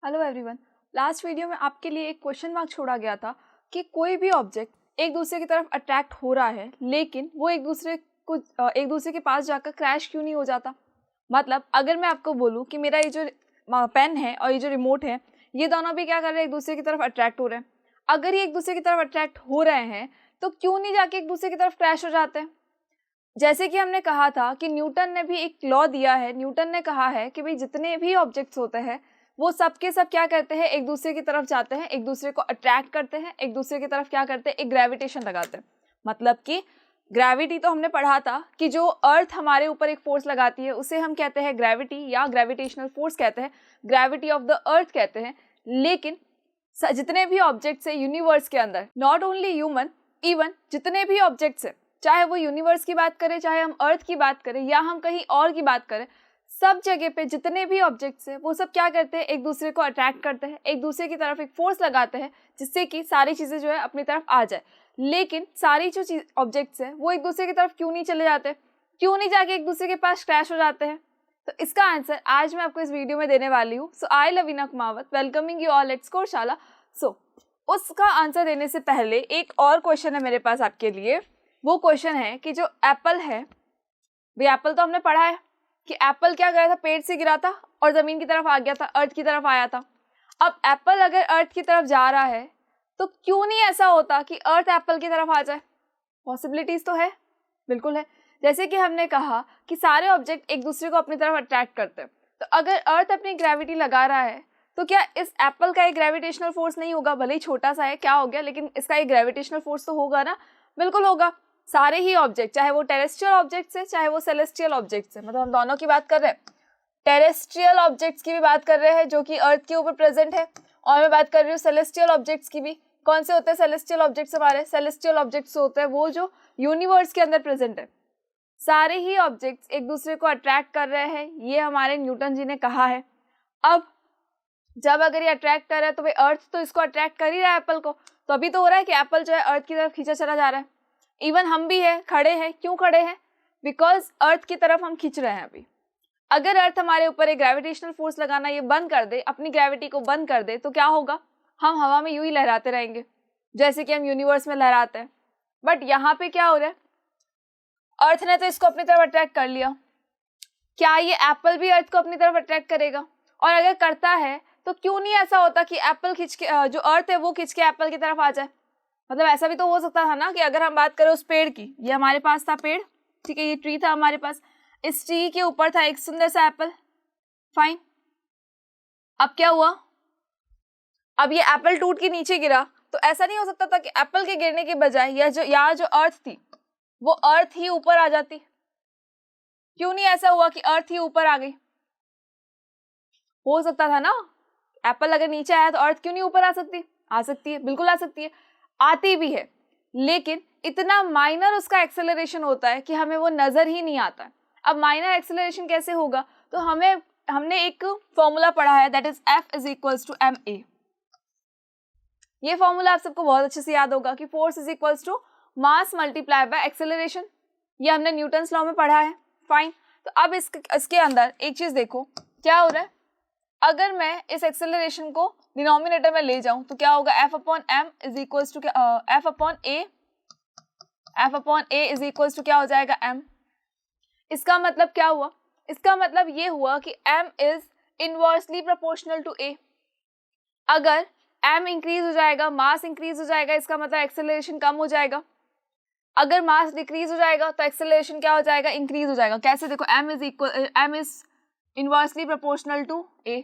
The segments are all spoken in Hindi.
Hello everyone. लास्ट वीडियो में आपके लिए एक क्वेश्चन मार्क छोड़ा गया था कि कोई भी ऑब्जेक्ट एक दूसरे की तरफ अट्रैक्ट हो रहा है लेकिन वो एक दूसरे के पास जाकर क्रैश क्यों नहीं हो जाता। मतलब अगर मैं आपको बोलूँ कि मेरा ये जो पेन है और ये जो रिमोट है ये दोनों भी क्या कर रहे हैं, एक दूसरे की तरफ अट्रैक्ट हो रहे हैं। अगर ये एक दूसरे की तरफ अट्रैक्ट हो रहे हैं तो क्यों नहीं जाके एक दूसरे की तरफ क्रैश हो जाते हैं। जैसे कि हमने कहा था कि न्यूटन ने भी एक लॉ दिया है। न्यूटन ने कहा है कि भाई जितने भी ऑब्जेक्ट्स होते हैं वो सब के सब क्या करते हैं, एक दूसरे की तरफ जाते हैं, एक दूसरे को अट्रैक्ट करते हैं, एक दूसरे की तरफ क्या करते हैं, एक ग्रेविटेशन लगाते हैं। मतलब कि ग्रेविटी तो हमने पढ़ा था कि जो अर्थ हमारे ऊपर एक फोर्स लगाती है उसे हम कहते हैं ग्रेविटी या ग्रेविटेशनल फोर्स कहते हैं, ग्रेविटी ऑफ द अर्थ कहते हैं। लेकिन जितने भी ऑब्जेक्ट्स है यूनिवर्स के अंदर, नॉट ओनली ह्यूमन, इवन जितने भी ऑब्जेक्ट्स है, चाहे वो यूनिवर्स की बात करें, चाहे हम अर्थ की बात करें या हम कहीं और की बात करें, सब जगह पे जितने भी ऑब्जेक्ट्स हैं वो सब क्या करते हैं, एक दूसरे को अट्रैक्ट करते हैं, एक दूसरे की तरफ एक फोर्स लगाते हैं जिससे कि सारी चीज़ें जो है अपनी तरफ आ जाए। लेकिन सारी जो चीज ऑब्जेक्ट्स हैं वो एक दूसरे की तरफ क्यों नहीं चले जाते, क्यों नहीं जाके एक दूसरे के पास क्रैश हो जाते हैं? तो इसका आंसर आज मैं आपको इस वीडियो में देने वाली हूँ। So I Lavina Kumawat welcoming you all at Scoreshala. So उसका आंसर देने से पहले एक और क्वेश्चन है मेरे पास आपके लिए। वो क्वेश्चन है कि जो एप्पल है, भाई एप्पल तो हमने पढ़ा है कि एप्पल क्या गया था, पेड़ से गिरा था और ज़मीन की तरफ आ गया था, अर्थ की तरफ आया था। अब एप्पल अगर अर्थ की तरफ जा रहा है तो क्यों नहीं ऐसा होता कि अर्थ एप्पल की तरफ आ जाए? पॉसिबिलिटीज़ तो है, बिल्कुल है। जैसे कि हमने कहा कि सारे ऑब्जेक्ट एक दूसरे को अपनी तरफ अट्रैक्ट करते हैं, तो अगर अर्थ अपनी ग्रेविटी लगा रहा है तो क्या इस एप्पल का एक ग्रेविटेशनल फोर्स नहीं होगा? भले ही छोटा सा है, क्या हो गया, लेकिन इसका एक ग्रेविटेशनल फोर्स तो होगा ना। बिल्कुल होगा। सारे ही ऑब्जेक्ट, चाहे वो टेरेस्ट्रियल ऑब्जेक्ट्स है चाहे वो सेलेस्टियल ऑब्जेक्ट्स है, मतलब हम दोनों की बात कर रहे हैं, टेरेस्ट्रियल ऑब्जेक्ट्स की भी बात कर रहे हैं जो कि अर्थ के ऊपर प्रेजेंट है, और मैं बात कर रही हूँ सेलेस्टियल ऑब्जेक्ट्स की भी। कौन से होते हैं सेलेस्टियल ऑब्जेक्ट्स? हमारे सेलेस्टियल ऑब्जेक्ट्स होते हैं वो जो यूनिवर्स के अंदर प्रेजेंट है। सारे ही ऑब्जेक्ट्स एक दूसरे को अट्रैक्ट कर रहे हैं, ये हमारे न्यूटन जी ने कहा है। अब जब अगर ये अट्रैक्ट कर रहा है तो भाई अर्थ तो इसको अट्रैक्ट कर ही रहा है एप्पल को, तो अभी तो हो रहा है कि एप्पल जो है अर्थ की तरफ खींचा चला जा रहा है। इवन हम भी है, खड़े हैं। क्यों खड़े हैं? बिकॉज अर्थ की तरफ हम खींच रहे हैं। अभी अगर अर्थ हमारे ऊपर एक ग्रेविटेशनल फोर्स लगाना ये बंद कर दे, अपनी ग्रेविटी को बंद कर दे, तो क्या होगा? हम हवा में यूं ही लहराते रहेंगे जैसे कि हम यूनिवर्स में लहराते हैं। बट यहाँ पे क्या हो रहा है, अर्थ ने तो इसको अपनी तरफ अट्रैक्ट कर लिया, क्या ये एप्पल भी अर्थ को अपनी तरफ अट्रैक्ट करेगा? और अगर करता है तो क्यों नहीं ऐसा होता कि एप्पल खींच के जो अर्थ है वो खींच के एप्पल की तरफ आ जाए? मतलब ऐसा भी तो हो सकता था ना कि अगर हम बात करें उस पेड़ की, ये हमारे पास था पेड़, ठीक है, ये ट्री था हमारे पास, इस ट्री के ऊपर था एक सुंदर सा एप्पल, फाइन। अब क्या हुआ, अब ये एप्पल टूट के नीचे गिरा, तो ऐसा नहीं हो सकता था कि एप्पल के गिरने के बजाय यहाँ जो अर्थ थी वो अर्थ ही ऊपर आ जाती? क्यों नहीं ऐसा हुआ कि अर्थ ही ऊपर आ गई? हो सकता था ना, एप्पल अगर नीचे आया तो अर्थ क्यों नहीं ऊपर आ सकती? आ सकती है, बिल्कुल आ सकती है, आती भी है, लेकिन इतना माइनर उसका एक्सेलरेशन होता है कि हमें वो नजर ही नहीं आता है। अब माइनर एक्सेलरेशन कैसे होगा? तो हमने एक फॉर्मूला पढ़ा है, that is F is equals to ma। ये फॉर्मूला आप सबको बहुत अच्छे से याद होगा कि force is equals to mass multiply by acceleration. ये हमने न्यूटन्स लॉ में पढ़ा है, फाइन। तो अब इसके अंदर एक चीज देखो क्या हो रहा है। अगर मैं इस एक्सेलरेशन को डिनोमिनेटर में ले जाऊं तो क्या होगा, F upon m is equals to F upon a is equals to क्या हो जाएगा, m। इसका मतलब क्या हुआ? इसका मतलब ये हुआ कि m is inversely proportional to a। अगर m इंक्रीज हो जाएगा, मास इंक्रीज हो जाएगा, इसका मतलब एक्सेलरेशन कम हो जाएगा। अगर मास डिक्रीज हो जाएगा तो एक्सेलरेशन क्या हो जाएगा, इंक्रीज हो जाएगा। कैसे? देखो, m is inversely proportional to a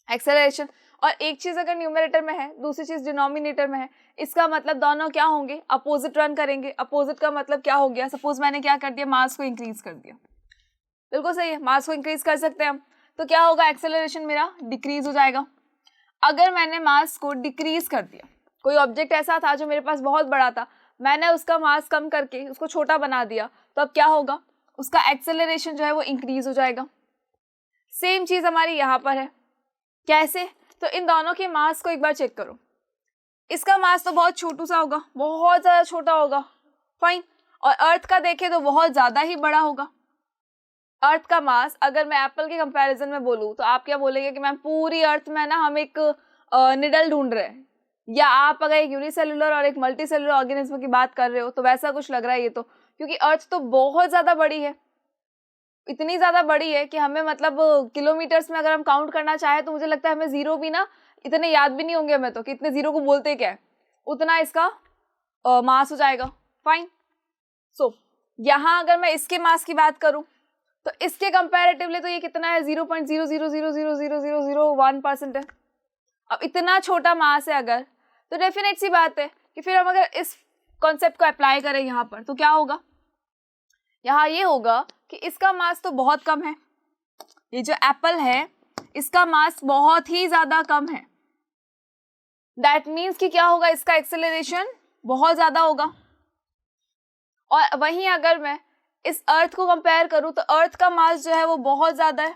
acceleration, और एक चीज अगर न्यूमरेटर में है दूसरी चीज डिनोमिनेटर में है, इसका मतलब दोनों क्या होंगे, अपोजिट रन करेंगे। अपोजिट का मतलब क्या हो गया, सपोज मैंने क्या कर दिया, मास को इंक्रीज कर दिया, बिल्कुल सही है, मास को इंक्रीज कर सकते हैं हम, तो क्या होगा, एक्सेलरेशन मेरा डिक्रीज हो जाएगा। अगर मैंने मास को डिक्रीज कर दिया, कोई ऑब्जेक्ट ऐसा था जो मेरे पास बहुत बड़ा था, मैंने उसका मास कम करके उसको छोटा बना दिया, तो अब क्या होगा, उसका एक्सेलरेशन जो है वो इंक्रीज हो जाएगा। सेम चीज हमारी यहाँ पर है। कैसे? तो इन दोनों के मास को एक बार चेक करो। इसका मास तो बहुत छोटू सा होगा, बहुत ज़्यादा छोटा होगा, फाइन। और अर्थ का देखें तो बहुत ज़्यादा ही बड़ा होगा। अर्थ का मास अगर मैं एप्पल के कंपैरिजन में बोलूँ तो आप क्या बोलेंगे कि मैम पूरी अर्थ में ना हम एक निडल ढूंढ रहे हैं, या आप अगर एक यूनिसेलुलर और एक मल्टी सेलुलर ऑर्गेनिज्म की बात कर रहे हो तो वैसा कुछ लग रहा है ये तो, क्योंकि अर्थ तो बहुत ज़्यादा बड़ी है, इतनी ज़्यादा बड़ी है कि हमें मतलब किलोमीटर्स में अगर हम काउंट करना चाहें तो मुझे लगता है हमें ज़ीरो भी ना इतने याद भी नहीं होंगे हमें तो कि इतने ज़ीरो को बोलते क्या है, उतना इसका मास हो जाएगा। फाइन। सो यहाँ अगर मैं इसके मास की बात करूँ तो इसके कंपैरेटिवली तो ये कितना है, 0.000000001% है। अब इतना छोटा मास है अगर, तो डेफिनेट सी बात है कि फिर हम अगर इस कॉन्सेप्ट को अप्लाई करें यहाँ पर तो क्या होगा, यहाँ ये होगा कि इसका मास तो बहुत कम है, ये जो एप्पल है इसका मास बहुत ही ज़्यादा कम है। दैट मीन्स कि क्या होगा, इसका एक्सेलरेशन बहुत ज़्यादा होगा। और वहीं अगर मैं इस अर्थ को कंपेयर करूँ तो अर्थ का मास जो है वो बहुत ज़्यादा है।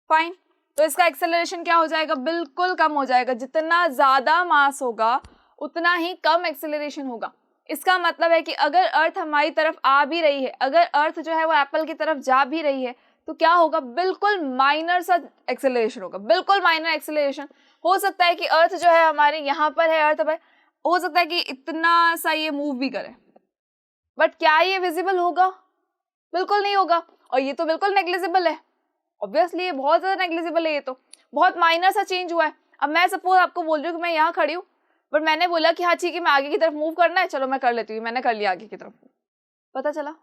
फाइन। तो इसका एक्सेलरेशन क्या हो जाएगा, बिल्कुल कम हो जाएगा। जितना ज़्यादा मास होगा उतना ही कम एक्सेलरेशन होगा। इसका मतलब है कि अगर अर्थ हमारी तरफ आ भी रही है, अगर अर्थ जो है वो एप्पल की तरफ जा भी रही है तो क्या होगा, बिल्कुल माइनर सा एक्सेलरेशन होगा, बिल्कुल माइनर एक्सेलरेशन। हो सकता है कि अर्थ जो है हमारे यहाँ पर है, अर्थ पर हो सकता है कि इतना सा ये मूव भी करे, बट क्या ये विजिबल होगा, बिल्कुल नहीं होगा। और ये तो बिल्कुल नेग्लिजिबल है, ऑब्वियसली ये बहुत ज़्यादा नेग्लिजिबल है, ये तो बहुत माइनर सा चेंज हुआ है। अब मैं सपोज आपको बोल रही हूँ कि मैं यहाँ खड़ी हूँ, बट मैंने बोला कि हाँ ठीक है मैं आगे की तरफ मूव करना है, चलो मैं कर लेती हूँ, मैंने कर लिया आगे की तरफ, पता चला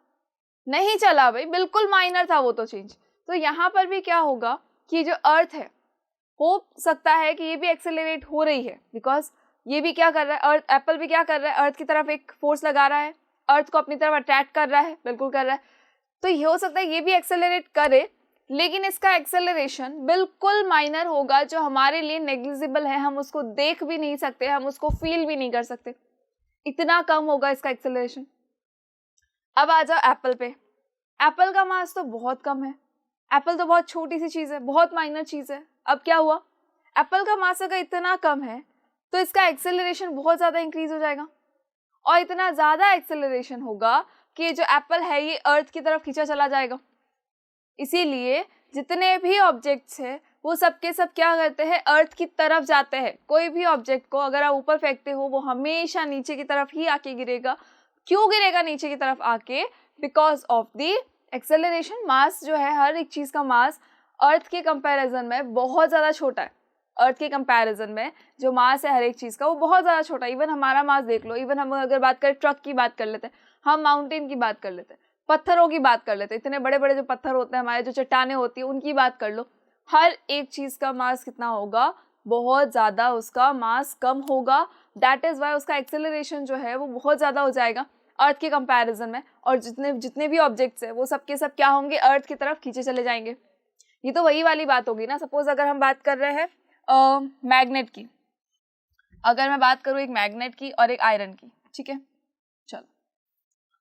नहीं चला भाई, बिल्कुल माइनर था वो तो चेंज। तो यहाँ पर भी क्या होगा कि जो अर्थ है हो सकता है कि ये भी एक्सेलरेट हो रही है, बिकॉज ये भी क्या कर रहा है, अर्थ एप्पल भी क्या कर रहा है, अर्थ की तरफ एक फोर्स लगा रहा है, अर्थ को अपनी तरफ अट्रैक्ट कर रहा है, बिल्कुल कर रहा है। तो ये हो सकता है ये भी एक्सेलरेट करे, लेकिन इसका एक्सेलरेशन बिल्कुल माइनर होगा, जो हमारे लिए नेग्लिजिबल है, हम उसको देख भी नहीं सकते, हम उसको फील भी नहीं कर सकते, इतना कम होगा इसका एक्सेलरेशन। अब आ जाओ एप्पल पे। एप्पल का मास तो बहुत कम है, एप्पल तो बहुत छोटी सी चीज़ है, बहुत माइनर चीज़ है। अब क्या हुआ, एप्पल का मास अगर इतना कम है तो इसका एक्सेलरेशन बहुत ज़्यादा इंक्रीज हो जाएगा, और इतना ज़्यादा एक्सेलरेशन होगा कि जो एप्पल है ये अर्थ की तरफ खींचा चला जाएगा। इसीलिए जितने भी ऑब्जेक्ट्स हैं वो सब के सब क्या करते हैं, अर्थ की तरफ जाते हैं। कोई भी ऑब्जेक्ट को अगर आप ऊपर फेंकते हो वो हमेशा नीचे की तरफ ही आके गिरेगा। क्यों गिरेगा नीचे की तरफ आके, बिकॉज ऑफ द एक्सेलरेशन। मास जो है, हर एक चीज़ का मास अर्थ के कंपैरिजन में बहुत ज़्यादा छोटा है। अर्थ के कंपैरिजन में जो मास है हर एक चीज़ का वो बहुत ज़्यादा छोटा है। इवन हमारा मास देख लो, इवन हम अगर बात करें ट्रक की बात कर लेते हैं, हम माउंटेन की बात कर लेते हैं, पत्थरों की बात कर लेते हैं, इतने बड़े बड़े जो पत्थर होते हैं हमारे, जो चट्टानें होती हैं, उनकी बात कर लो। हर एक चीज़ का मास कितना होगा, बहुत ज़्यादा उसका मास कम होगा। दैट इज़ वाई उसका एक्सेलरेशन जो है वो बहुत ज़्यादा हो जाएगा अर्थ के कंपैरिजन में। और जितने भी ऑब्जेक्ट्स हैं वो सब के सब क्या होंगे, अर्थ की तरफ खींचे चले जाएंगे। ये तो वही वाली बात होगी ना। सपोज अगर हम बात कर रहे हैं मैग्नेट की, अगर मैं बात करूँ एक मैग्नेट की और एक आयरन की, ठीक है, चलो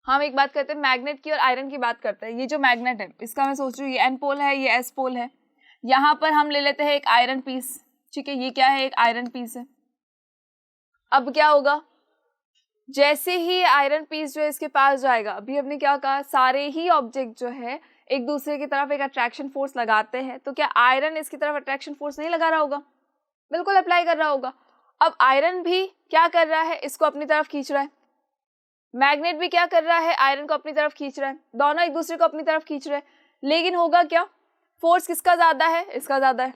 हम एक बात करते हैं मैग्नेट की और आयरन की बात करते हैं। ये जो मैग्नेट है इसका मैं सोच रही हूँ ये एन पोल है, ये एस पोल है। यहाँ पर हम ले लेते हैं एक आयरन पीस, ठीक है, ये क्या है, एक आयरन पीस है। अब क्या होगा, जैसे ही आयरन पीस जो है इसके पास जाएगा, अभी हमने क्या कहा, सारे ही ऑब्जेक्ट जो है एक दूसरे की तरफ एक अट्रैक्शन फोर्स लगाते हैं, तो क्या आयरन इसकी तरफ अट्रैक्शन फोर्स नहीं लगा रहा होगा, बिल्कुल अप्लाई कर रहा होगा। अब आयरन भी क्या कर रहा है, इसको अपनी तरफ खींच रहा है। मैग्नेट भी क्या कर रहा है, आयरन को अपनी तरफ खींच रहा है। दोनों एक दूसरे को अपनी तरफ खींच रहे हैं, लेकिन होगा क्या, फोर्स किसका ज्यादा है, इसका ज्यादा है,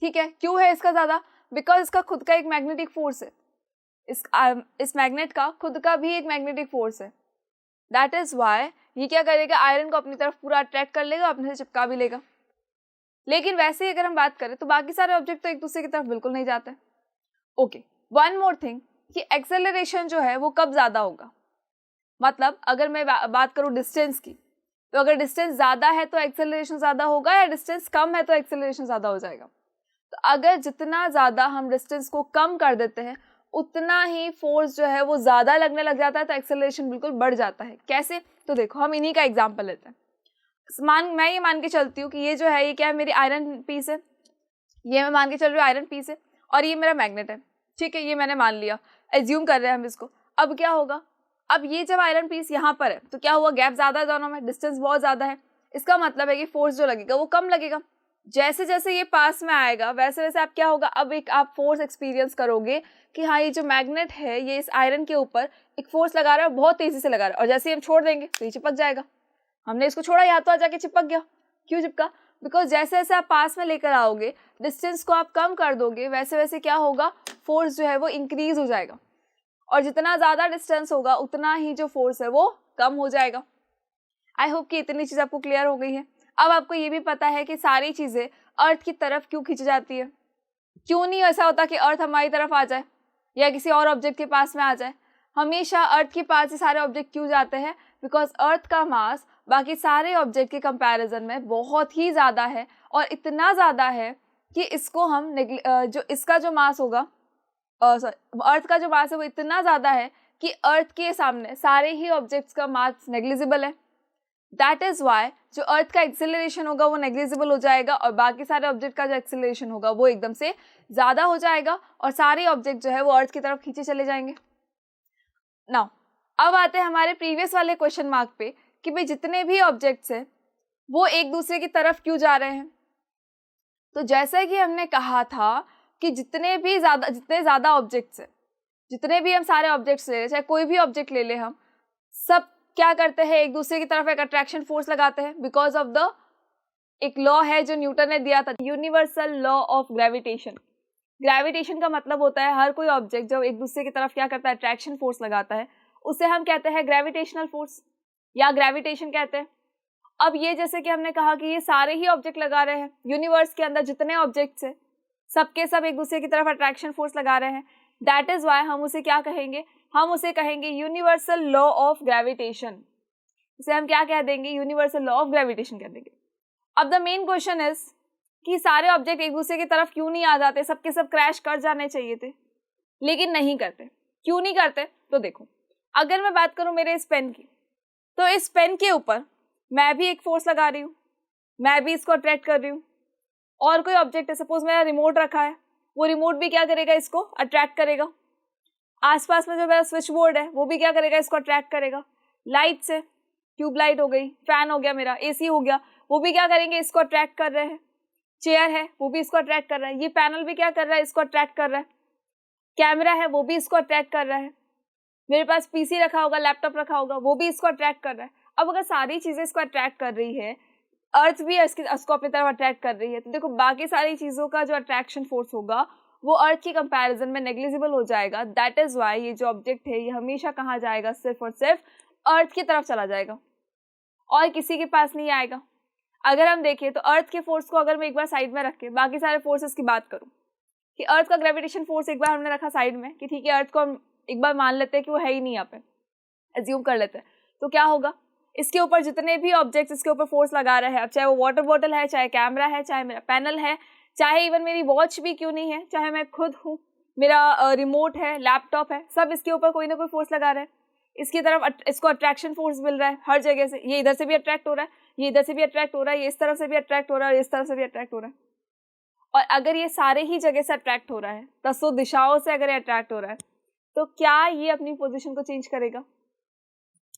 ठीक है। क्यों है इसका ज्यादा, बिकॉज इसका खुद का एक मैग्नेटिक फोर्स है, इस मैग्नेट का खुद का भी एक मैग्नेटिक फोर्स है। दैट इज वाई ये क्या करेगा, आयरन को अपनी तरफ पूरा अट्रैक्ट कर लेगा, अपने से चिपका भी लेगा। लेकिन वैसे ही अगर हम बात करें तो बाकी सारे ऑब्जेक्ट तो एक दूसरे की तरफ बिल्कुल नहीं जाते। ओके, वन मोर थिंग कि एक्सेलरेशन जो है वो कब ज़्यादा होगा, मतलब अगर मैं बात करूँ डिस्टेंस की, तो अगर डिस्टेंस ज़्यादा है तो एक्सेलरेशन ज़्यादा होगा, या डिस्टेंस कम है तो एक्सेलरेशन ज़्यादा हो जाएगा। तो अगर जितना ज़्यादा हम डिस्टेंस को कम कर देते हैं उतना ही फोर्स जो है वो ज़्यादा लगने लग जाता है, तो एक्सेलरेशन बिल्कुल बढ़ जाता है। कैसे, तो देखो हम इन्हीं का एग्जाम्पल लेते हैं। मैं ये मान के चलती हूँ कि ये जो है ये क्या है, मेरी आयरन पीस है, ये मैं मान के चल रही हूँ आयरन पीस है, और ये मेरा मैग्नेट है, ठीक है, ये मैंने मान लिया, एज्यूम कर रहे हैं हम इसको। अब क्या होगा, अब ये जब आयरन पीस यहाँ पर है तो क्या हुआ, गैप ज़्यादा है दोनों में, डिस्टेंस बहुत ज़्यादा है, इसका मतलब है कि फोर्स जो लगेगा वो कम लगेगा। जैसे जैसे ये पास में आएगा वैसे वैसे आप क्या होगा, अब एक आप फोर्स एक्सपीरियंस करोगे कि हाँ ये जो मैग्नेट है ये इस आयरन के ऊपर एक फोर्स लगा रहा है, बहुत तेज़ी से लगा रहा है, और जैसे ही हम छोड़ देंगे तो ये चिपक जाएगा। हमने इसको छोड़ा, यहाँ तो आ जाके चिपक गया। क्यों चिपका? बिकॉज जैसे जैसे आप पास में लेकर आओगे, डिस्टेंस को आप कम कर दोगे, वैसे वैसे क्या होगा, फोर्स जो है वो इंक्रीज हो जाएगा, और जितना ज़्यादा डिस्टेंस होगा उतना ही जो फोर्स है वो कम हो जाएगा। आई होप कि इतनी चीज़ आपको क्लियर हो गई है। अब आपको ये भी पता है कि सारी चीज़ें अर्थ की तरफ क्यों खींची जाती है। क्यों नहीं ऐसा होता कि अर्थ हमारी तरफ आ जाए या किसी और ऑब्जेक्ट के पास में आ जाए, हमेशा अर्थ के पास से सारे ऑब्जेक्ट क्यों जाते हैं? बिकॉज अर्थ का मास बाकी सारे ऑब्जेक्ट के कंपैरिजन में बहुत ही ज़्यादा है, और इतना ज़्यादा है कि इसको हम जो इसका जो मास होगा, अर्थ का जो मास है वो इतना ज़्यादा है कि अर्थ के सामने सारे ही ऑब्जेक्ट्स का मास नेग्लिजिबल है। दैट इज़ वाई जो अर्थ का एक्सेलरेशन होगा वो नेग्लिजिबल हो जाएगा, और बाकी सारे ऑब्जेक्ट का जो एक्सेलरेशन होगा वो एकदम से ज़्यादा हो जाएगा, और सारे ऑब्जेक्ट जो है वो अर्थ की तरफ खींचे चले जाएंगे। नाउ अब आते हैं हमारे प्रीवियस वाले क्वेश्चन मार्क पे कि भाई जितने भी ऑब्जेक्ट्स हैं वो एक दूसरे की तरफ क्यों जा रहे हैं। तो जैसा कि हमने कहा था कि जितने ज़्यादा ऑब्जेक्ट्स हैं, जितने भी हम सारे ऑब्जेक्ट्स ले लें, चाहे कोई भी ऑब्जेक्ट ले लें, हम सब क्या करते हैं, एक दूसरे की तरफ एक अट्रैक्शन फोर्स लगाते हैं, बिकॉज ऑफ द एक लॉ है जो न्यूटन ने दिया था, universal law of gravitation. Gravitation का मतलब होता है हर कोई ऑब्जेक्ट जब एक दूसरे की तरफ क्या करता है, अट्रैक्शन फोर्स लगाता है, उसे हम कहते हैं ग्रेविटेशनल फोर्स या ग्रेविटेशन कहते हैं। अब ये जैसे कि हमने कहा कि ये सारे ही ऑब्जेक्ट लगा रहे हैं, यूनिवर्स के अंदर जितने ऑब्जेक्ट्स हैं सबके सब एक दूसरे की तरफ अट्रैक्शन फोर्स लगा रहे हैं। दैट इज वाई हम उसे क्या कहेंगे, हम उसे कहेंगे यूनिवर्सल लॉ ऑफ ग्रेविटेशन। इसे हम क्या कह देंगे, यूनिवर्सल लॉ ऑफ ग्रेविटेशन कह देंगे। अब द मेन क्वेश्चन इज कि सारे ऑब्जेक्ट एक दूसरे की तरफ क्यों नहीं आ जाते, सबके सब क्रैश कर जाने चाहिए थे लेकिन नहीं करते। क्यों नहीं करते? तो देखो, अगर मैं बात करूं मेरे इस पेन की, तो इस पेन के ऊपर मैं भी एक फोर्स लगा रही हूँ, मैं भी इसको अट्रैक्ट कर रही हूँ, और कोई ऑब्जेक्ट है, सपोज मेरा रिमोट रखा है, वो रिमोट भी क्या करेगा, इसको अट्रैक्ट करेगा। आसपास में जो मेरा स्विच बोर्ड है वो भी क्या करेगा, इसको अट्रैक्ट करेगा। लाइट्स है, ट्यूब लाइट हो गई, फैन हो गया, मेरा एसी हो गया, वो भी क्या करेंगे, इसको अट्रैक्ट कर रहे हैं। चेयर है वो भी इसको अट्रैक्ट कर रहा है, ये पैनल भी क्या कर रहा है, इसको अट्रैक्ट कर रहा है। कैमरा है वो भी इसको अट्रैक्ट कर रहा है, मेरे पास पीसी रखा होगा, लैपटॉप रखा होगा, वो भी इसको अट्रैक्ट कर रहा है। अब अगर सारी चीजें इसको अट्रैक्ट कर रही है, अर्थ भी इसको अपनी तरफ अट्रैक्ट कर रही है, तो देखो बाकी सारी चीजों का जो अट्रैक्शन फोर्स होगा वो अर्थ की कंपैरिजन में नेग्लिजिबल हो जाएगा। दैट इज वाई ये जो ऑब्जेक्ट है ये हमेशा कहाँ जाएगा, सिर्फ और सिर्फ अर्थ की तरफ चला जाएगा और किसी के पास नहीं आएगा। अगर हम देखें तो अर्थ के फोर्स को अगर मैं एक बार साइड में रख के बाकी सारे फोर्सेस की बात करूं, कि अर्थ का ग्रेविटेशन फोर्स एक बार हमने रखा साइड में कि ठीक है अर्थ को हम एक बार मान लेते हैं कि वो है ही नहीं, यहाँ पे एज्यूम कर लेते हैं, तो क्या होगा, इसके ऊपर जितने भी ऑब्जेक्ट्स इसके ऊपर फोर्स लगा रहे हैं, अब चाहे वो वाटर बॉटल है, चाहे कैमरा है, चाहे मेरा पैनल है, चाहे इवन मेरी वॉच भी क्यों नहीं है, चाहे मैं खुद हूँ, मेरा रिमोट है, लैपटॉप है, सब इसके ऊपर कोई ना कोई फोर्स लगा रहे हैं। इसकी तरफ इसको अट्रैक्शन फोर्स मिल रहा है हर जगह से, ये इधर से भी अट्रैक्ट हो रहा है, ये इधर से भी अट्रैक्ट हो रहा है, ये इस तरफ से भी अट्रैक्ट हो रहा है, इस तरफ से भी अट्रैक्ट हो रहा है। और अगर ये सारे ही जगह से अट्रैक्ट हो रहा है, 10 दिशाओं से अगर ये अट्रैक्ट हो रहा है, तो क्या ये अपनी पोजीशन को चेंज करेगा?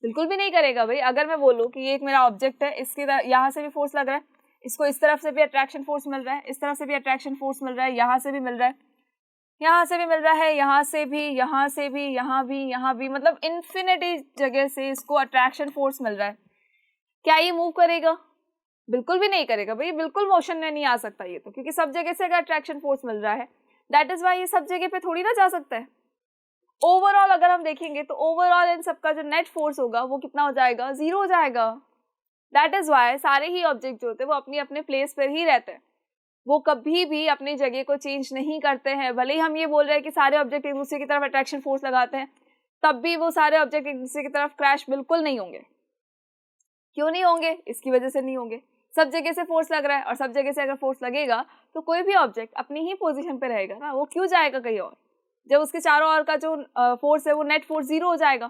बिल्कुल भी नहीं करेगा भाई। अगर मैं बोलूँ कि ये एक मेरा ऑब्जेक्ट है, इसके यहाँ से भी फोर्स लग रहा है, इसको इस तरफ से भी अट्रैक्शन फोर्स मिल रहा है, इस तरफ से भी अट्रैक्शन फोर्स मिल रहा है, यहाँ से भी मिल रहा है, यहाँ से भी मिल रहा है, यहाँ से भी, यहाँ से भी, यहाँ भी, यहाँ भी, मतलब इन्फिनिटी जगह से इसको अट्रैक्शन फोर्स मिल रहा है। क्या ये मूव करेगा? बिल्कुल भी नहीं करेगा भाई, बिल्कुल मोशन में नहीं आ सकता ये तो, क्योंकि सब जगह से अगर अट्रैक्शन फोर्स मिल रहा है, दैट इज वाई ये सब जगह पे थोड़ी ना जा सकता है। ओवरऑल अगर हम देखेंगे तो ओवरऑल इन सबका जो नेट फोर्स होगा वो कितना हो जाएगा, 0 हो जाएगा। दैट इज वाई सारे ही ऑब्जेक्ट जो होते हैं वो अपनी अपने प्लेस पर ही रहते हैं, वो कभी भी अपनी जगह को चेंज नहीं करते हैं। भले ही हम ये बोल रहे हैं कि सारे ऑब्जेक्ट एक दूसरे की तरफ अट्रैक्शन फोर्स लगाते हैं, तब भी वो सारे ऑब्जेक्ट एक दूसरे की तरफ क्रैश बिल्कुल नहीं होंगे। क्यों नहीं होंगे? इसकी वजह से नहीं होंगे, सब जगह से फोर्स लग रहा है, और सब जगह से अगर फोर्स लगेगा तो कोई भी ऑब्जेक्ट अपनी ही पोजीशन पे रहेगा ना, वो क्यों जाएगा कहीं और? जब उसके चारों ओर का जो फोर्स है वो नेट फोर्स 0 हो जाएगा,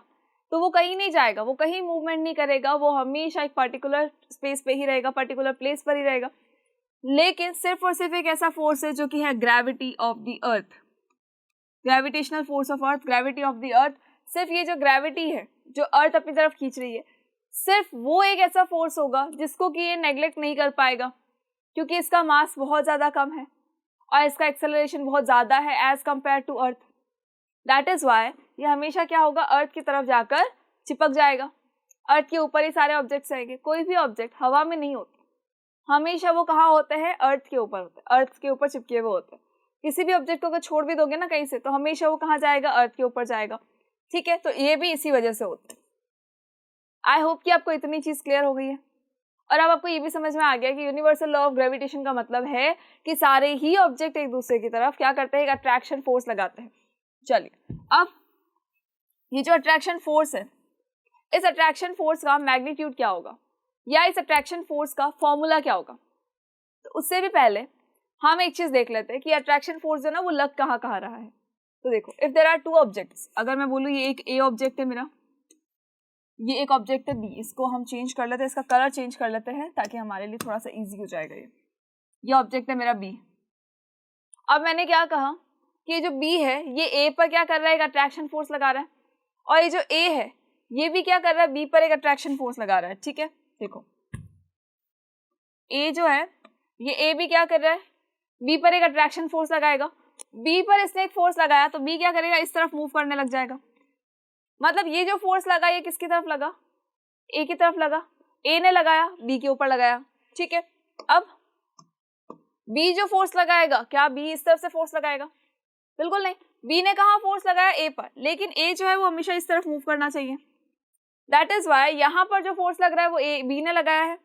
तो वो कहीं नहीं जाएगा, वो कहीं मूवमेंट नहीं करेगा, वो हमेशा एक पर्टिकुलर स्पेस पे ही रहेगा, पर्टिकुलर प्लेस पर ही रहेगा। लेकिन सिर्फ और सिर्फ एक ऐसा फोर्स है जो कि है gravity of the earth, gravitational force of earth, gravity of the earth. सिर्फ ये जो ग्रेविटी है जो अर्थ अपनी तरफ खींच रही है, सिर्फ वो एक ऐसा फोर्स होगा जिसको कि ये नेग्लेक्ट नहीं कर पाएगा, क्योंकि इसका मास बहुत ज़्यादा कम है और इसका एक्सेलरेशन बहुत ज़्यादा है as compare to earth. That is why ये हमेशा क्या होगा, अर्थ की तरफ जाकर चिपक जाएगा। अर्थ के ऊपर ही सारे ऑब्जेक्ट्स रहेंगे। कोई भी ऑब्जेक्ट हवा में नहीं होते, हमेशा वो कहाँ होते हैं, अर्थ के ऊपर होते हैं, अर्थ के ऊपर चिपके हुए होते हैं। किसी भी ऑब्जेक्ट को अगर छोड़ भी दोगे ना कहीं से, तो हमेशा वो कहाँ जाएगा, अर्थ के ऊपर जाएगा। ठीक है, तो ये भी इसी वजह से होता है। आई होप कि आपको इतनी चीज़ क्लियर हो गई है और अब आपको ये भी समझ में आ गया कि यूनिवर्सल लॉ ऑफ ग्रेविटेशन का मतलब है कि सारे ही ऑब्जेक्ट एक दूसरे की तरफ क्या करते हैं, एक अट्रैक्शन फोर्स लगाते हैं। चलिए, अब ये जो अट्रैक्शन फोर्स है, इस अट्रैक्शन फोर्स का मैग्नीट्यूड क्या होगा या इस अट्रैक्शन फोर्स का फॉर्मूला क्या होगा। तो उससे भी पहले हम एक चीज़ देख लेते हैं कि अट्रैक्शन फोर्स जो ना वो लग कहाँ कहाँ रहा है। तो देखो, if there are two objects, अगर मैं बोलूँ ये एक ए ऑब्जेक्ट है मेरा, ये एक ऑब्जेक्ट है बी, इसको हम चेंज कर लेते हैं, इसका कलर चेंज कर लेते हैं ताकि हमारे लिए थोड़ा सा इजी हो जाएगा। ये ऑब्जेक्ट है मेरा बी। अब मैंने क्या कहा कि ये जो बी है ये ए पर क्या कर रहा है, एक अट्रैक्शन फोर्स लगा रहा है, और ये जो ए है ये भी क्या कर रहा है, बी पर एक अट्रैक्शन फोर्स लगा रहा है। ठीक है, देखो ए जो है ये ए भी क्या कर रहा है, बी पर एक अट्रैक्शन फोर्स लगाएगा। बी पर इसने एक फोर्स लगाया तो बी क्या करेगा, इस तरफ मूव करने लग जाएगा। मतलब ये जो फोर्स लगा ये किसकी तरफ लगा, ए की तरफ लगा। ए ने लगाया, बी के ऊपर लगाया। ठीक है, अब बी जो फोर्स लगाएगा, क्या बी इस तरफ से फोर्स लगाएगा, बिल्कुल नहीं। बी ने कहा फोर्स लगाया ए पर, लेकिन ए जो है वो हमेशा इस तरफ मूव करना चाहिए। दैट इज वाई यहाँ पर जो फोर्स लग रहा है वो ए बी ने लगाया है,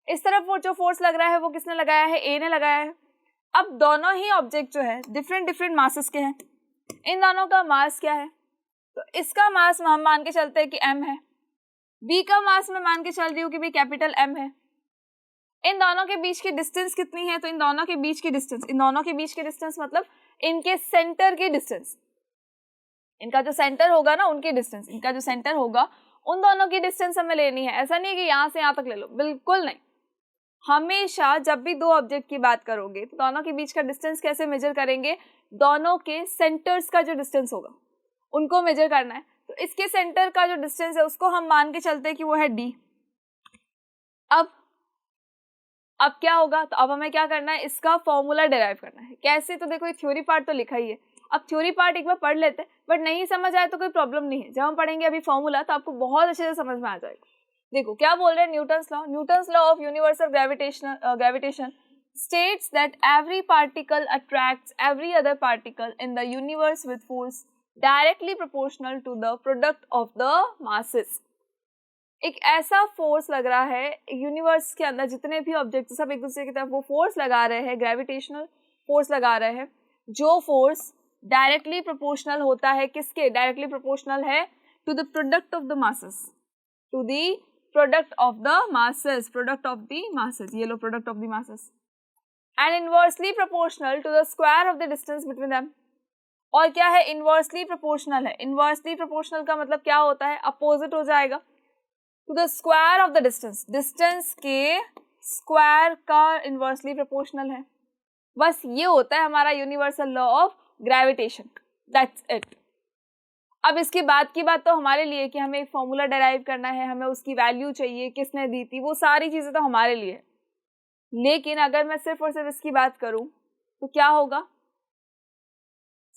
इस तरफ वो जो फोर्स लग रहा है वो किसने लगाया है, ए ने लगाया है। अब दोनों ही ऑब्जेक्ट जो है डिफरेंट डिफरेंट मासेस के हैं। इन दोनों का मास क्या है, तो इसका मास हम मान के चलते हैं कि m है, b का मास मैं मान के चल रही हूँ कि भाई कैपिटल M है। इन दोनों के बीच की डिस्टेंस कितनी है, तो इन दोनों के बीच की डिस्टेंस मतलब इनके सेंटर की डिस्टेंस, इनका जो सेंटर होगा ना उनकी डिस्टेंस, इनका जो सेंटर होगा उन दोनों की डिस्टेंस हमें लेनी है। ऐसा नहीं है कि यहाँ से यहाँ तक ले लो, बिल्कुल नहीं। हमेशा जब भी दो ऑब्जेक्ट की बात करोगे तो दोनों के बीच का डिस्टेंस कैसे मेजर करेंगे, दोनों के सेंटर्स का जो डिस्टेंस होगा उनको मेजर करना है। तो इसके सेंटर का जो डिस्टेंस है उसको हम मान के चलते हैं कि वो है d। अब क्या होगा, तो अब हमें क्या करना है, इसका फॉर्मूला डिराइव करना है। कैसे, तो देखो ये थ्योरी पार्ट तो लिखा ही है, अब थ्योरी पार्ट एक बार पढ़ लेते हैं, बट नहीं समझ आए तो कोई प्रॉब्लम नहीं है। जब हम पढ़ेंगे अभी फॉर्मूला तो आपको बहुत अच्छे से समझ में आ जाएगा। देखो क्या बोल रहे हैं, Newton's law of universal gravitation states that every particle attracts every other particle in the universe with force directly proportional to the product of the masses। एक ऐसा फोर्स लग रहा है यूनिवर्स के अंदर, जितने भी ऑब्जेक्ट सब एक दूसरे की तरफ वो फोर्स लगा रहे हैं, ग्रेविटेशनल फोर्स लगा रहे हैं, जो फोर्स डायरेक्टली प्रोपोर्शनल होता है किसके, डायरेक्टली प्रोपोर्शनल है to the product of the masses, to the product of the masses, product of the masses, ये लो product of the masses, and inversely proportional to the square of the distance between them. और क्या है, इनवर्सली प्रोपोर्शनल है। इनवर्सली प्रोपोर्शनल का मतलब क्या होता है, अपोजिट हो जाएगा to the square of the distance, distance के स्क्वायर का इनवर्सली प्रोपोर्शनल है। बस ये होता है हमारा universal law of gravitation, that's it. अब इसके बाद की बात तो हमारे लिए कि हमें एक फॉर्मूला डेराइव करना है, हमें उसकी वैल्यू चाहिए, किसने दी थी, वो सारी चीजें तो हमारे लिए। लेकिन अगर मैं सिर्फ और सिर्फ इसकी बात करूं तो क्या होगा,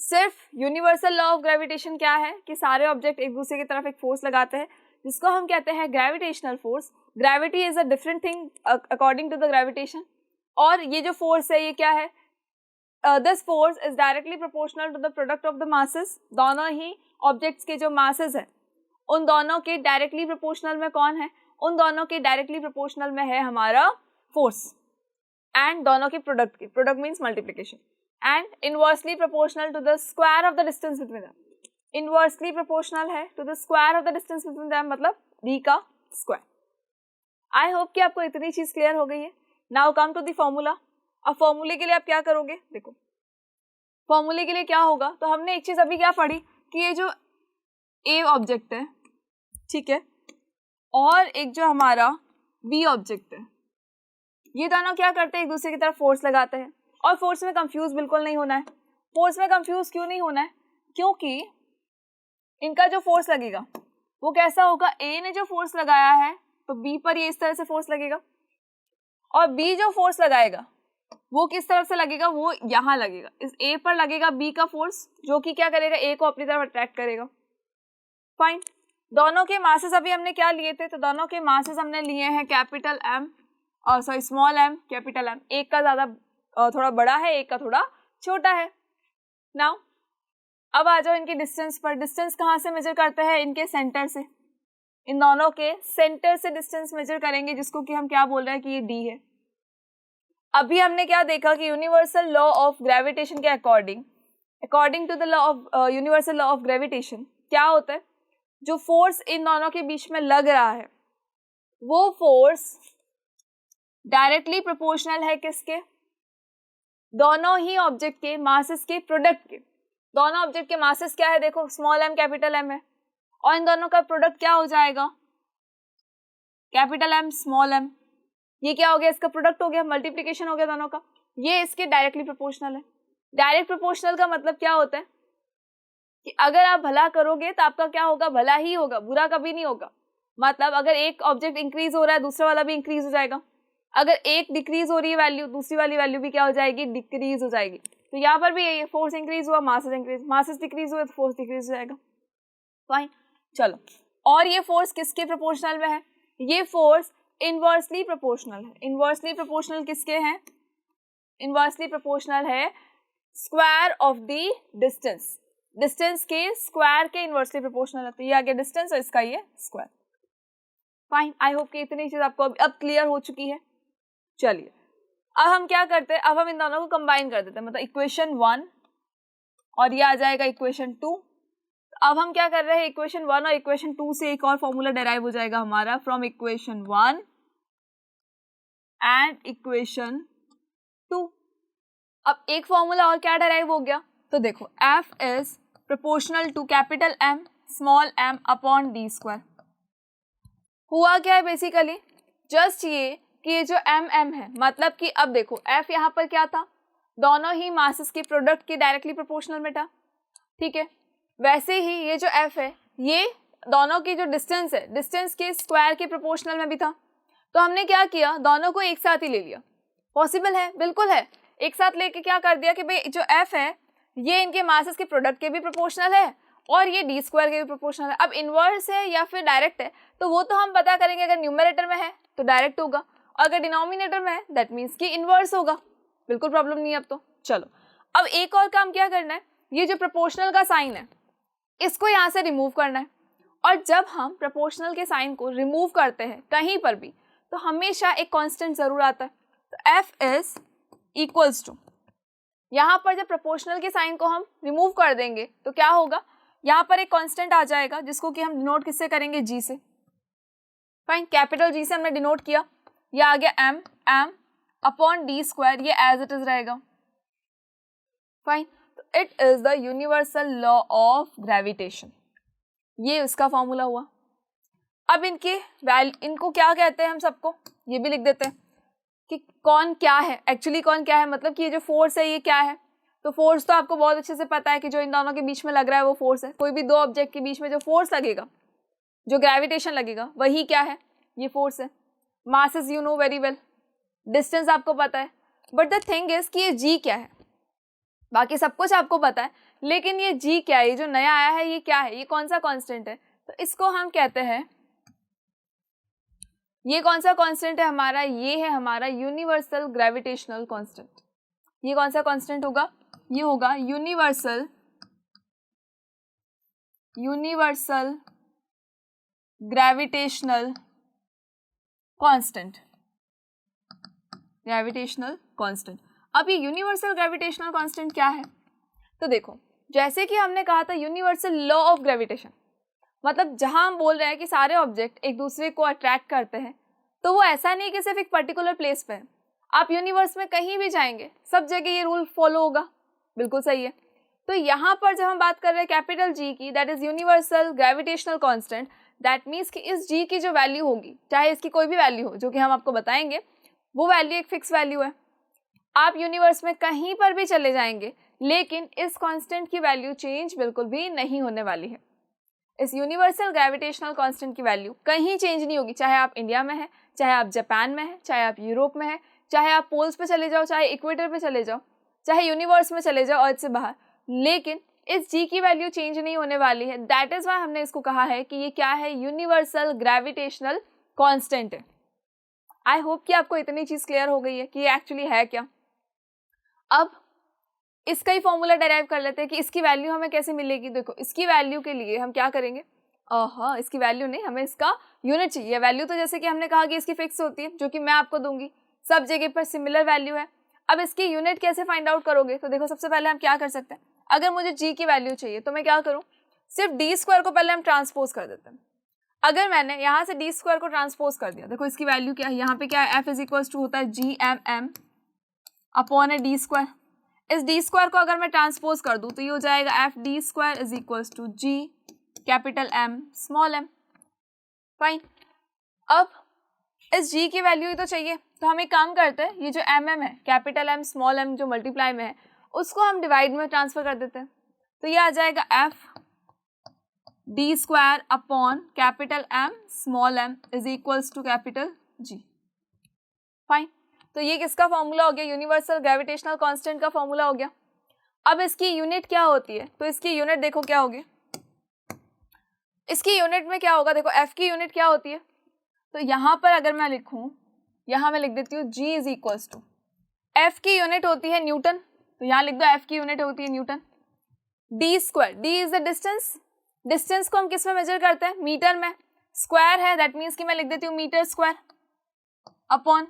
सिर्फ यूनिवर्सल लॉ ऑफ ग्रेविटेशन क्या है कि सारे ऑब्जेक्ट एक दूसरे की तरफ एक फोर्स लगाते हैं जिसको हम कहते हैं gravitational force. Gravity is a different thing according to the gravitation. और ये जो फोर्स है ये क्या है, this force is directly proportional to the product of the masses. दोनों ही ऑब्जेक्ट्स के जो मासेस है उन दोनों के डायरेक्टली प्रोपोर्शनल में कौन है, उन दोनों के डायरेक्टली प्रोपोर्शनल में है हमारा फोर्स, एंड दोनों के प्रोडक्ट की, product means multiplication, and inversely proportional to the square of the distance between them. Inversely proportional है to the square of the distance between them, मतलब d का स्क्वायर। आई होप कि आपको इतनी चीज क्लियर हो गई है। Now come to the formula. अब फॉर्मूले के लिए आप क्या करोगे, देखो फॉर्मूले के लिए क्या होगा, तो हमने एक चीज अभी क्या पढ़ी कि ये जो ए ऑब्जेक्ट है, ठीक है, और एक जो हमारा बी ऑब्जेक्ट है, ये दोनों क्या करते हैं, एक दूसरे की तरफ फोर्स लगाते हैं। और फोर्स में कंफ्यूज बिल्कुल नहीं होना है। फोर्स में कंफ्यूज क्यों नहीं होना है, क्योंकि इनका जो फोर्स लगेगा वो कैसा होगा, ए ने जो फोर्स लगाया है तो बी पर ये इस तरह से फोर्स लगेगा, और बी जो फोर्स लगाएगा वो किस तरफ से लगेगा, वो यहाँ लगेगा, इस ए पर लगेगा बी का फोर्स, जो कि क्या करेगा, ए को अपनी तरफ अट्रैक्ट करेगा। फाइन। दोनों के मासेस अभी हमने क्या लिए थे, तो दोनों के मासेस हमने लिए हैं कैपिटल एम और sorry small M capital M. एक का ज़्यादा थोड़ा बड़ा है, एक का थोड़ा छोटा है। नाउ अब आ जाओ इनके डिस्टेंस पर। डिस्टेंस कहाँ से मेजर करते हैं, इनके सेंटर से। इन दोनों के सेंटर से डिस्टेंस मेजर करेंगे, जिसको कि हम क्या बोल रहे हैं कि ये डी है। अभी हमने क्या देखा कि यूनिवर्सल लॉ ऑफ ग्रेविटेशन के according to the law of universal law of gravitation क्या होता है, जो फोर्स इन दोनों के बीच में लग रहा है वो फोर्स डायरेक्टली प्रोपोर्शनल है किसके, दोनों ही ऑब्जेक्ट के मासेस के प्रोडक्ट के। दोनों ऑब्जेक्ट के मासेस क्या है, देखो स्मॉल एम कैपिटल एम है, और इन दोनों का प्रोडक्ट क्या हो जाएगा, कैपिटल एम स्मॉल एम। ये क्या हो गया, इसका प्रोडक्ट हो गया, मल्टीप्लिकेशन हो गया दोनों का। ये इसके डायरेक्टली प्रोपोर्शनल है। डायरेक्ट प्रोपोर्शनल का मतलब क्या होता है कि अगर आप भला करोगे तो आपका क्या होगा, भला ही होगा, बुरा कभी नहीं होगा। मतलब अगर एक ऑब्जेक्ट इंक्रीज हो रहा है दूसरा वाला भी इंक्रीज हो जाएगा, अगर एक डिक्रीज हो रही है वैल्यू दूसरी वाली वैल्यू भी क्या हो जाएगी, डिक्रीज हो जाएगी। तो यहाँ पर भी यही है, फोर्स इंक्रीज हुआ मासेस इंक्रीज, मासेस डिक्रीज हुआ तो फोर्स डिक्रीज हो जाएगा। फाइन, चलो। और ये फोर्स किसके प्रोपोर्शनल में है, ये फोर्स इनवर्सली प्रोपोर्शनल है। इनवर्सली प्रोपोर्शनल किसके हैं, इनवर्सली प्रोपोर्शनल है square of the distance. Distance के स्क्वायर के इनवर्सली प्रोपोर्शनल है। तो ये आ गया डिस्टेंस और इसका ये स्क्वायर। फाइन, आई होप कि इतनी चीज आपको अब क्लियर हो चुकी है। चलिए अब हम क्या करते हैं, अब हम इन दोनों को कंबाइन कर देते हैं, मतलब इक्वेशन 1 और ये आ जाएगा इक्वेशन 2। अब हम क्या कर रहे हैं, इक्वेशन 1 और इक्वेशन 2 से एक और फॉर्मूला डेराइव हो जाएगा हमारा, फ्रॉम इक्वेशन 1 एंड इक्वेशन 2। अब एक फॉर्मूला और क्या डेराइव हो गया, तो देखो F is proportional to capital M small m upon D square. हुआ क्या है बेसिकली, जस्ट ये कि ये जो m है, मतलब कि अब देखो F यहाँ पर क्या था, दोनों ही मासेस के प्रोडक्ट के डायरेक्टली प्रोपोर्शनल में था, ठीक है। वैसे ही ये जो F है ये दोनों की जो डिस्टेंस है, डिस्टेंस के स्क्वायर के प्रोपोर्शनल में भी था। तो हमने क्या किया, दोनों को एक साथ ही ले लिया। पॉसिबल है, बिल्कुल है। एक साथ लेके क्या कर दिया कि भाई जो F है ये इनके मासेस के प्रोडक्ट के भी प्रोपोर्शनल है और ये डी स्क्वायर के भी प्रोपोर्शनल है। अब इनवर्स है या फिर डायरेक्ट है तो वो तो हम पता करेंगे, अगर न्यूमरेटर में है तो डायरेक्ट होगा, अगर डिनोमिनेटर में है दैट मीन्स कि इनवर्स होगा। बिल्कुल प्रॉब्लम नहीं है अब तो। चलो अब एक और काम क्या करना है, ये जो प्रोपोर्शनल का साइन है इसको यहाँ से रिमूव करना है। और जब हम प्रोपोर्शनल के साइन को रिमूव करते हैं कहीं पर भी तो हमेशा एक कांस्टेंट जरूर आता है। तो F इज इक्वल्स टू, यहाँ पर जब प्रोपोर्शनल के साइन को हम रिमूव कर देंगे तो क्या होगा, यहाँ पर एक कांस्टेंट आ जाएगा जिसको कि हम डिनोट किससे करेंगे, G से। फाइन, कैपिटल G से हमने डिनोट किया, ये आ गया m अपॉन डी स्क्वायर, ये एज इट इज रहेगा। फाइन, तो it is the universal law of gravitation, ये उसका फॉर्मूला हुआ। अब इनको क्या कहते हैं, हम सबको ये भी लिख देते हैं कि कौन क्या है, एक्चुअली कौन क्या है, मतलब कि ये जो फोर्स है ये क्या है। तो फोर्स तो आपको बहुत अच्छे से पता है कि जो इन दोनों के बीच में लग रहा है वो फोर्स है। कोई भी दो ऑब्जेक्ट के बीच में जो फोर्स लगेगा, जो ग्रेविटेशन लगेगा, वही क्या है, ये फोर्स है। Masses you know very well, distance आपको पता है, बट द थिंग इज कि ये G क्या है। बाकी सब कुछ आपको पता है, लेकिन ये G क्या है, ये जो नया आया है ये क्या है, ये कौन सा कांस्टेंट है। तो इसको हम कहते हैं, ये कौन सा कांस्टेंट है हमारा, ये है हमारा यूनिवर्सल ग्रेविटेशनल कांस्टेंट। ये कौन सा कांस्टेंट होगा, ये होगा यूनिवर्सल ग्रेविटेशनल कांस्टेंट। अब ये यूनिवर्सल ग्रेविटेशनल कांस्टेंट क्या है, तो देखो जैसे कि हमने कहा था यूनिवर्सल लॉ ऑफ ग्रेविटेशन, मतलब जहां हम बोल रहे हैं कि सारे ऑब्जेक्ट एक दूसरे को अट्रैक्ट करते हैं, तो वो ऐसा नहीं कि सिर्फ एक पर्टिकुलर प्लेस पे है। आप यूनिवर्स में कहीं भी जाएंगे सब जगह ये रूल फॉलो होगा। बिल्कुल सही है। तो यहाँ पर जब हम बात कर रहे हैं कैपिटल G की, that is universal gravitational constant, that means कि इस G की जो वैल्यू होगी, चाहे इसकी कोई भी वैल्यू हो जो कि हम आपको बताएंगे, वो वैल्यू एक फिक्स वैल्यू है। आप यूनिवर्स में कहीं पर भी चले जाएंगे लेकिन इस कांस्टेंट की वैल्यू चेंज बिल्कुल भी नहीं होने वाली है। इस यूनिवर्सल ग्रेविटेशनल कांस्टेंट की वैल्यू कहीं चेंज नहीं होगी, चाहे आप इंडिया में हैं, चाहे आप जापान में हैं, चाहे आप यूरोप में हैं, चाहे आप पोल्स पे चले जाओ, चाहे इक्वेटर पे चले जाओ, चाहे यूनिवर्स में चले जाओ अर्थ से बाहर, लेकिन इस जी की वैल्यू चेंज नहीं होने वाली है। दैट इज वाई हमने इसको कहा है कि ये क्या है, यूनिवर्सल ग्रेविटेशनल कांस्टेंट है। आई होप कि आपको इतनी चीज क्लियर हो गई है कि ये एक्चुअली है क्या। अब इसका ही फॉर्मूला डेराइव कर लेते हैं कि इसकी वैल्यू हमें कैसे मिलेगी। देखो, इसकी वैल्यू के लिए हम क्या करेंगे, हाँ, इसकी वैल्यू नहीं, हमें इसका यूनिट चाहिए। वैल्यू तो जैसे कि हमने कहा कि इसकी फिक्स होती है, जो कि मैं आपको दूंगी, सब जगह पर सिमिलर वैल्यू है। अब इसकी यूनिट कैसे फाइंड आउट करोगे, तो देखो सबसे पहले हम क्या कर सकते हैं, अगर मुझे जी की वैल्यू चाहिए तो मैं क्या करूँ, सिर्फ डी स्क्वायर को पहले हम ट्रांसपोज कर देते हैं। अगर मैंने यहाँ से डी स्क्वायर को ट्रांसपोज कर दिया, देखो इसकी वैल्यू क्या है, यहाँ पे क्या है, एफ इज इक्वल टू होता है G M M upon a D square. इस डी स्क्वायर को अगर मैं ट्रांसपोज कर दूँ तो ये हो जाएगा F D square is equal to G capital M small M. Fine. अब इस जी की वैल्यू ही तो चाहिए, तो हम एक काम करते हैं, ये जो एम एम है, कैपिटल एम स्मॉल एम जो मल्टीप्लाई में है, उसको हम डिवाइड में ट्रांसफर कर देते हैं। तो ये आ जाएगा F D square upon capital M small M is equals to capital G. Fine. तो ये किसका फॉर्मूला हो गया, यूनिवर्सल ग्रेविटेशनल कांस्टेंट का फॉर्मूला हो गया। अब इसकी यूनिट क्या होती है, तो इसकी यूनिट देखो क्या होगी, इसकी यूनिट में क्या होगा, देखो एफ की यूनिट क्या होती है, तो यहाँ पर अगर मैं लिखूँ, यहाँ मैं लिख देती हूँ जी इज इक्वल्स टू, एफ की यूनिट होती है न्यूटन, तो यहाँ लिख दो एफ की यूनिट होती है Newton. D square, D is the distance, distance को हम किस में मेजर करते हैं, मीटर में, स्क्वायर है दैट मीन्स कि मैं लिख देती हूँ मीटर स्क्वायर अपॉन,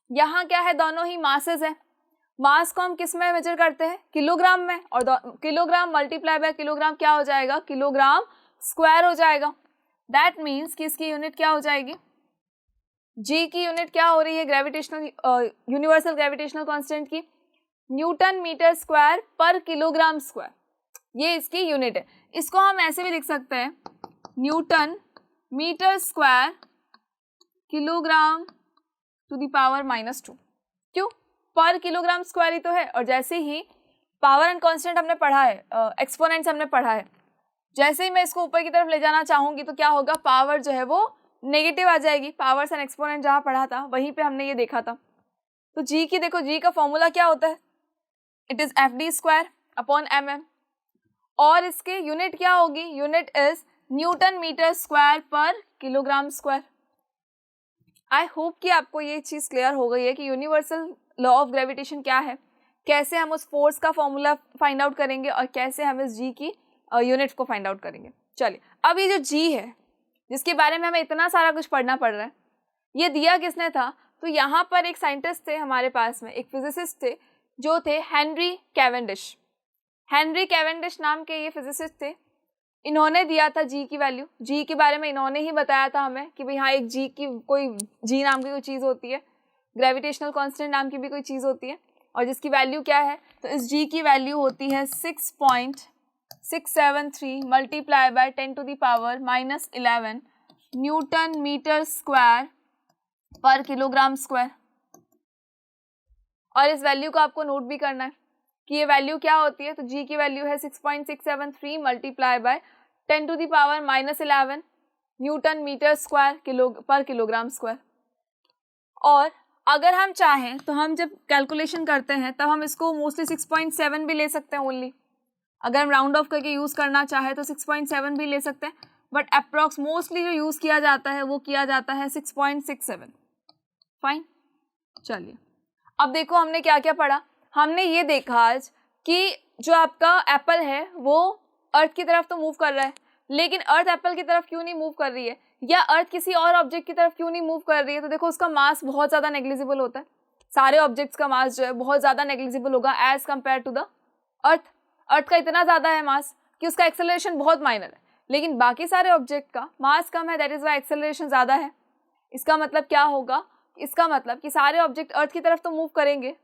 यहाँ क्या है, दोनों ही मासेस है, मास को हम किस में मेजर करते हैं, किलोग्राम में, और किलोग्राम मल्टीप्लाई बाय किलोग्राम क्या हो जाएगा, किलोग्राम स्क्वायर हो जाएगा। दैट मीन्स कि इसकी यूनिट क्या हो जाएगी, जी की यूनिट क्या हो रही है, ग्रेविटेशनल यूनिवर्सल ग्रेविटेशनल कांस्टेंट की, Newton metre square per kilogram square, ये इसकी यूनिट है। इसको हम ऐसे भी लिख सकते हैं, newton metre square kilogram to the power -2। क्यों, पर किलोग्राम स्क्वायर ही तो है, और जैसे ही पावर एंड कांस्टेंट हमने पढ़ा है, एक्सपोनेंट्स हमने पढ़ा है, जैसे ही मैं इसको ऊपर की तरफ ले जाना चाहूंगी तो क्या होगा, पावर जो है वो नेगेटिव आ जाएगी। पावर्स एंड एक्सपोनेंट जहाँ पढ़ा था वहीं पे हमने ये देखा था। तो जी की देखो, जी का फॉर्मूला क्या होता है, it is F D square upon M M, और इसके यूनिट क्या होगी, unit is newton metre square per kilogram square. I hope कि आपको ये चीज़ क्लियर हो गई है कि यूनिवर्सल लॉ ऑफ ग्रेविटेशन क्या है, कैसे हम उस फोर्स का फॉर्मूला फाइंड आउट करेंगे, और कैसे हम इस जी की यूनिट को फाइंड आउट करेंगे। चलिए, अब ये जो जी है जिसके बारे में हमें इतना सारा कुछ पढ़ना पड़ रहा है, ये दिया किसने था, तो यहाँ पर एक साइंटिस्ट थे हमारे पास में, एक फिजिसिस्ट थे जो थे हेनरी कैवेंडिश। हेनरी कैवेंडिश नाम के ये फिजिसिस्ट थे, इन्होंने दिया था जी की वैल्यू, जी के बारे में इन्होंने ही बताया था हमें कि भाई हाँ, एक जी की कोई जी नाम की कोई चीज़ होती है, ग्रेविटेशनल कांस्टेंट नाम की भी कोई चीज़ होती है, और जिसकी वैल्यू क्या है, तो इस जी की वैल्यू होती है 6.673 multiply by 10 to the power -11 newton metre square per kilogram square. और इस वैल्यू को आपको नोट भी करना है कि ये वैल्यू क्या होती है, तो जी की वैल्यू है 6.673 multiply by 10 to the power -11 newton metre square per kilogram square. और अगर हम चाहें तो हम जब कैलकुलेशन करते हैं तब हम इसको मोस्टली 6.7 भी ले सकते हैं ओनली, अगर हम राउंड ऑफ करके यूज़ करना चाहे तो 6.7 भी ले सकते हैं, बट अप्रॉक्स मोस्टली जो यूज़ किया जाता है वो किया जाता है 6.67। फाइन। चलिए, अब देखो हमने क्या क्या पढ़ा। हमने ये देखा आज कि जो आपका एप्पल है वो अर्थ की तरफ तो मूव कर रहा है, लेकिन अर्थ एप्पल की तरफ क्यों नहीं मूव कर रही है, या अर्थ किसी और ऑब्जेक्ट की तरफ क्यों नहीं मूव कर रही है, तो देखो उसका मास बहुत ज़्यादा नेग्लिजिबल होता है। सारे ऑब्जेक्ट्स का मास जो है बहुत ज़्यादा नेग्लिजिबल होगा as compare to the earth. Earth का इतना ज़्यादा है मास कि उसका एक्सेलरेशन बहुत माइनर है, लेकिन बाकी सारे ऑब्जेक्ट का मास कम है, दैट इज़ वाई एक्सेलरेशन ज़्यादा है। इसका मतलब क्या होगा, इसका मतलब कि सारे ऑब्जेक्ट अर्थ की तरफ तो मूव करेंगे,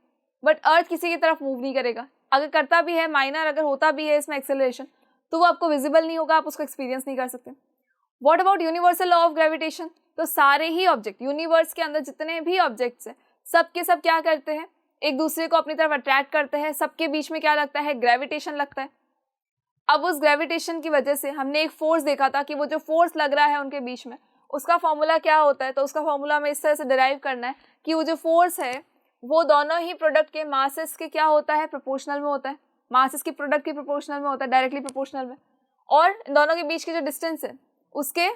बट अर्थ किसी की तरफ मूव नहीं करेगा। अगर करता भी है माइनर, अगर होता भी है इसमें एक्सेलरेशन, तो वो आपको विजिबल नहीं होगा, आप उसको एक्सपीरियंस नहीं कर सकते। What about universal law of gravitation, तो सारे ही ऑब्जेक्ट, यूनिवर्स के अंदर जितने भी ऑब्जेक्ट्स हैं सब के सब क्या करते हैं, एक दूसरे को अपनी तरफ अट्रैक्ट करते हैं, सबके बीच में क्या लगता है, ग्रेविटेशन लगता है। अब उस ग्रेविटेशन की वजह से हमने एक फोर्स देखा था कि वो जो फोर्स लग रहा है उनके बीच में, उसका फॉर्मूला क्या होता है। तो उसका फॉर्मूला हमें इस तरह से डिराइव करना है कि वो जो फोर्स है वो दोनों ही प्रोडक्ट के मासेस के क्या होता है, प्रोपोर्शनल में होता है। मासेस की प्रोडक्ट की प्रोपोर्शनल में होता है, डायरेक्टली प्रोपोर्शनल में। और इन दोनों के बीच की जो डिस्टेंस है उसके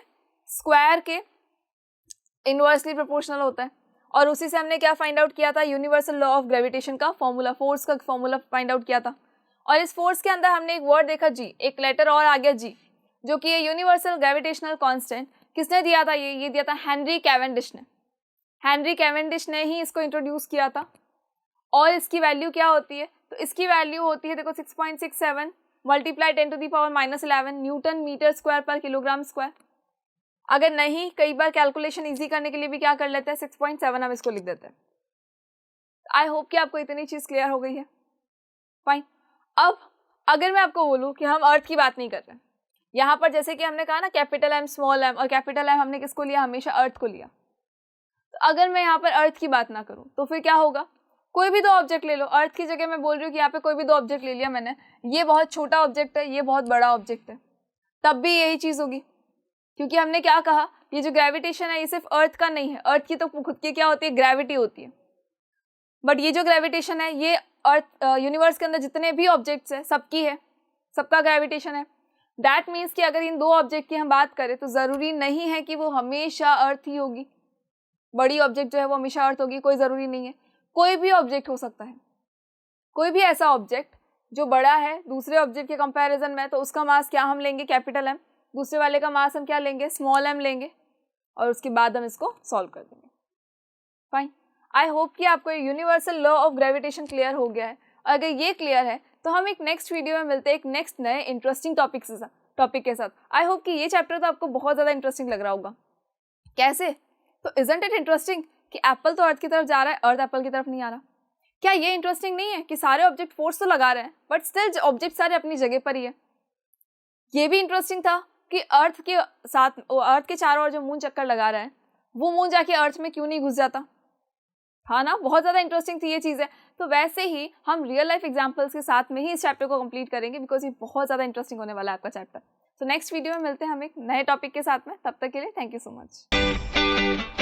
स्क्वायर के इनवर्सली प्रोपोर्शनल होता है। और उसी से हमने क्या फाइंड आउट किया था, यूनिवर्सल लॉ ऑफ ग्रेविटेशन का फॉर्मूला, फोर्स का फॉर्मूला फाइंड आउट किया था। और इस फोर्स के अंदर हमने एक वर्ड देखा जी, एक लेटर और आ गया जी, जो कि ये यूनिवर्सल ग्रेविटेशनल कांस्टेंट किसने दिया था, ये दिया था हेनरी कैवेंडिश ने। हेनरी कैवेंडिश ने ही इसको इंट्रोड्यूस किया था। और इसकी वैल्यू क्या होती है, तो इसकी वैल्यू होती है देखो 6.67 multiply 10⁻11 Newton metre square per kilogram square. अगर नहीं, कई बार कैलकुलेशन इजी करने के लिए भी क्या कर लेते हैं, 6.7 हम इसको लिख देते हैं। आई होप कि आपको इतनी चीज़ क्लियर हो गई है। फाइन। अब अगर मैं आपको बोलूँ कि हम अर्थ की बात नहीं कर रहे, यहाँ पर जैसे कि हमने कहा ना कैपिटल एम स्मॉल एम, और कैपिटल एम हमने किसको लिया, हमेशा अर्थ को लिया। तो अगर मैं यहाँ पर अर्थ की बात ना करूँ तो फिर क्या होगा, कोई भी दो ऑब्जेक्ट ले लो। अर्थ की जगह मैं बोल रही हूँ कि यहाँ पे कोई भी दो ऑब्जेक्ट ले लिया मैंने, ये बहुत छोटा ऑब्जेक्ट है, ये बहुत बड़ा ऑब्जेक्ट है, तब भी यही चीज़ होगी। क्योंकि हमने क्या कहा, ये जो ग्रेविटेशन है ये सिर्फ अर्थ का नहीं है, अर्थ की तो खुद की क्या होती है, ग्रेविटी होती है। बट ये जो ग्रेविटेशन है ये अर्थ यूनिवर्स के अंदर जितने भी ऑब्जेक्ट्स हैं सबकी है, सबका ग्रेविटेशन है। दैट मीन्स कि अगर इन दो ऑब्जेक्ट की हम बात करें तो ज़रूरी नहीं है कि वो हमेशा अर्थ ही होगी, बड़ी ऑब्जेक्ट जो है वो हमेशा अर्थ होगी, कोई ज़रूरी नहीं है। कोई भी ऑब्जेक्ट हो सकता है, कोई भी ऐसा ऑब्जेक्ट जो बड़ा है दूसरे ऑब्जेक्ट के कंपैरिजन में, तो उसका मास क्या हम लेंगे, कैपिटल एम, दूसरे वाले का मास हम क्या लेंगे, स्मॉल एम लेंगे, और उसके बाद हम इसको सॉल्व कर देंगे। फाइन। आई होप कि आपको universal law of gravitation clear हो गया है। और अगर ये क्लियर है तो हम एक नेक्स्ट वीडियो में मिलते हैं एक नेक्स्ट नए इंटरेस्टिंग टॉपिक के साथ। आई होप कि ये चैप्टर तो आपको बहुत ज़्यादा इंटरेस्टिंग लग रहा होगा। कैसे, तो इजंट इट इंटरेस्टिंग कि एप्पल तो अर्थ की तरफ जा रहा है, अर्थ एप्पल की तरफ नहीं आ रहा। क्या ये इंटरेस्टिंग नहीं है कि सारे ऑब्जेक्ट फोर्स तो लगा रहे हैं बट स्टिल ऑब्जेक्ट सारे अपनी जगह पर ही है। ये भी इंटरेस्टिंग था कि अर्थ के साथ, अर्थ के चारों ओर जो मून चक्कर लगा रहा है वो मून जाके अर्थ में क्यों नहीं घुस जाता, हाँ ना, बहुत ज़्यादा इंटरेस्टिंग थी ये चीज़ें। तो वैसे ही हम रियल लाइफ एग्जांपल्स के साथ में ही इस चैप्टर को कंप्लीट करेंगे, बिकॉज ये बहुत ज़्यादा इंटरेस्टिंग होने वाला है आपका चैप्टर। तो नेक्स्ट वीडियो में मिलते हैं हम एक नए टॉपिक के साथ में, तब तक के लिए थैंक यू सो मच।